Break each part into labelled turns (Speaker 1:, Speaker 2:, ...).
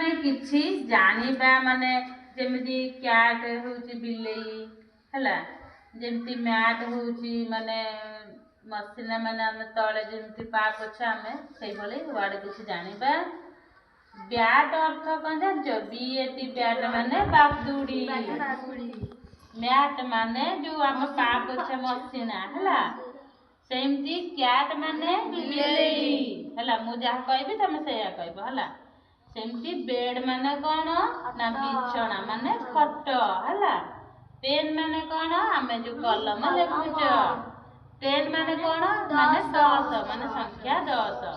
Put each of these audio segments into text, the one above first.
Speaker 1: ଆମେ କିଛି ଜାଣିବା ମାନେ ଯେମିତି କ୍ୟାଟ୍ ହେଉଛି ବିଲେଇ ହେଲା, ଯେମିତି ମ୍ୟାଟ୍ ହେଉଛି ମାନେ ମସିନା ମାନେ ଆମେ ତଳେ ଯେମିତି ପା ପୋଛା ଆମେ ସେଇଭଳି ୱାର୍ଡ କିଛି ଜାଣିବା। ବ୍ୟାଟ୍ ଅର୍ଥ କ'ଣ ଜାଣିଛ? BAT ବ୍ୟାଟ୍ ମାନେ ବାଦୁଡ଼ି। ମ୍ୟାଟ୍ ମାନେ ଯୋଉ ଆମ ପା ପୋଛା ମସିନା ହେଲା, ସେମିତି କ୍ୟାଟ୍ ମାନେ ବିଲେଇ ହେଲା। ମୁଁ ଯାହା କହିବି ତମେ ସେଇଆ କହିବ ହେଲା। ସେମିତି ବେଡ୍ ମାନେ କ'ଣ ନା ବିଛଣା ମାନେ ଖଟ ହେଲା। ପେନ୍ ମାନେ କ'ଣ? ଆମେ ଯୋଉ କଲମ ଲେଖୁଛ। ଟେନ୍ ମାନେ କ'ଣ? ମାନେ 10 ମାନେ ସଂଖ୍ୟା 10।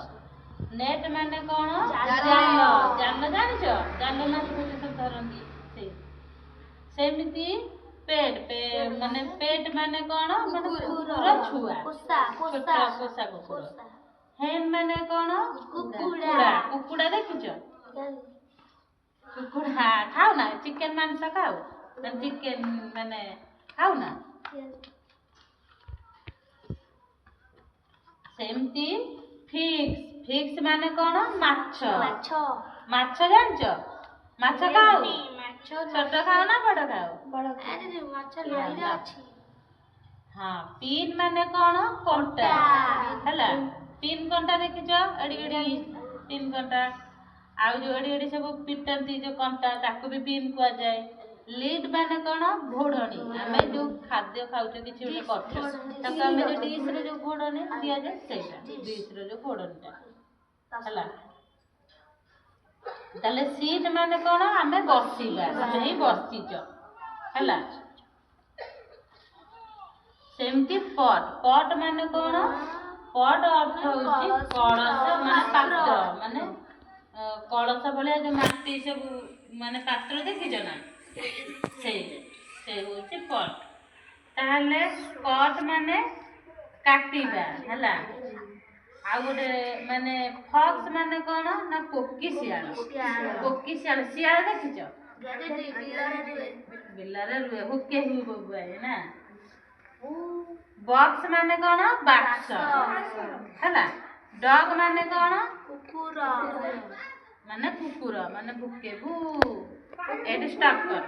Speaker 1: ନେଟ୍ ମାନେ କ'ଣ? ଜାଲ। ଜାଲ ଜାଣିଛ? ଜାଲ ମାଛ ଫାଛ ଧରନ୍ତି ସେମିତି ମାନେ ପେଟ୍ ମାନେ କ'ଣ? ମାନେ କୁକୁର ଛୁଆ, ଛୋଟ ପୋଷା କୁକୁର। ହେନ୍ ମାନେ କ'ଣ? କୁକୁଡ଼ା। କୁକୁଡ଼ା ଦେଖିଛ? କୁକୁଡ଼ା ଖାଉ ନା? ଚିକେନ ମାଂସ ଖାଉ? ଚିକେନ ମାନେ ଖାଉ ନା? ସେମିତି ଫିକ୍ସ ମାନେ କ'ଣ? ମାଛ। ମାଛ ଜାଣିଛ? ମାଛ ଖାଉ? ଛୋଟ ଖାଉ ନା ବଡ଼ ଖାଉ? ହଁ। ପିନ୍ ମାନେ କ'ଣ? କଣ୍ଟା ହେଲା। ପିନ୍ କଣ୍ଟା ଦେଖିଛ? ଏଡି ପିନ୍ କଣ୍ଟା। ଆଉ ଯୋଉ ଏଡି ସବୁ ପିଟନ୍ତି ଯୋଉ କଣ୍ଟା, ତାକୁ ବି ପିନ୍ କୁହାଯାଏ। ଲିଡ୍ ମାନେ କ'ଣ? ଘୋଡ଼ଣୀ। ଆମେ ଯୋଉ ଖାଦ୍ୟ ଖାଉଛେ କିଛି ଗୋଟେ କରୁଛେ, ତାକୁ ଆମେ ଯୋଉ ଡିସ୍‌ରେ ଯୋଉ ଘୋଡ଼ଣୀ ଦିଆଯାଏ ସେଇଟା, ଡିସ୍‌ର ଯୋଉ ଘୋଡ଼ଣୀଟା ହେଲା। ତାହେଲେ ସିଟ୍ ମାନେ କ'ଣ? ଆମେ ବସିବା, ତମେ ହିଁ ବସିଛ ହେଲା। ସେମିତି ପଟ୍ ମାନେ କ'ଣ? ପଟ୍ ଅର୍ଥ ହେଉଛି କଳସ ମାନେ ପାତ୍ର, ମାନେ କଳସ ଭଳିଆ ଯୋଉ ମାଟି ସବୁ ମାନେ ପାତ୍ର ଦେଖିଛ ନା? ସେ ହେଉଛି ପଟ୍। ତାହେଲେ କଟ୍ ମାନେ କାଟିବା ହେଲା। ଆଉ ଗୋଟେ ମାନେ ଫକ୍ସ ମାନେ କ'ଣ? ନା କୋକିଶିଆଳ। ଶିଆଳ ଦେଖିଛ? ବିଲରେ ରୁହେ, ହୁକେ ହୁଏ ବୋବାଏ ନା। ବକ୍ସ ମାନେ କ'ଣ? ବାକ୍ସ ହେଲା। ଡଗ୍ ମାନେ କ'ଣ? କୁକୁର ମାନେ ଭୁକେ ଭୁ। ଏଇଠି ଷ୍ଟପ୍ କର।